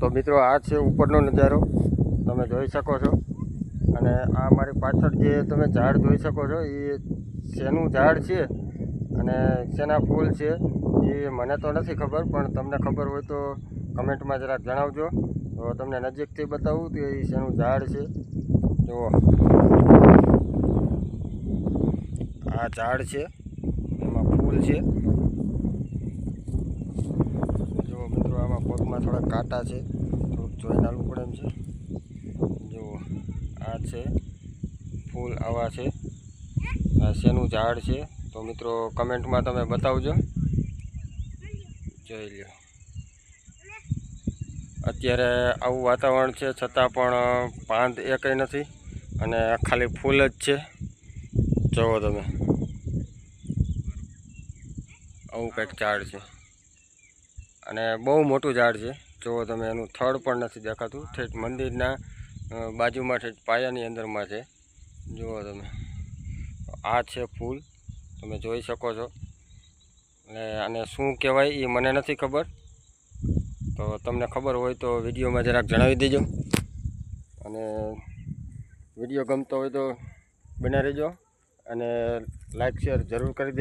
તો મિત્રો આ છે ઉપરનો નજારો, તમે જોઈ શકો છો. અને આ મારી પાછળ જે તમે ઝાડ જોઈ શકો છો એ શેનું ઝાડ છે અને શેના ફૂલ છે એ મને તો નથી ખબર, પણ તમને ખબર હોય તો કમેન્ટમાં જરાક જણાવજો. તો તમને નજીકથી બતાવું તો એ શેનું ઝાડ છે. જુઓ, આ ઝાડ છે, એમાં ફૂલ છે. જો મિત્રો, આમાં પગમાં થોડા કાંટા છે, થોડુંક જોઈને હાલવું પડે એમ છે. જુઓ, આ છે ફૂલ, આવા છે. આ શેનું ઝાડ છે તો મિત્રો કમેન્ટમાં તમે બતાવજો. જોઈ લ્યો, અત્યારે આવું વાતાવરણ છે છતાં પણ પાંદ એકય નથી અને ખાલી ફૂલ જ છે. જુઓ તમે, આવું કંઈક ઝાડ છે અને બહુ મોટું ઝાડ છે. જુઓ તમે, એનું થડ પણ નથી દેખાતું, ઠેઠ મંદિરના બાજુમાં ઠેઠ પાયાની અંદરમાં છે. જુઓ તમે, આ છે ફૂલ, તમે જોઈ શકો છો. અને આને શું કહેવાય એ મને નથી ખબર, તો તમને ખબર હોય તો વિડીયોમાં જરાક જણાવી દેજો. અને વિડીયો ગમતો હોય તો બન્યા રહેજો અને લાઈક શેર જરૂર કરી દેજો.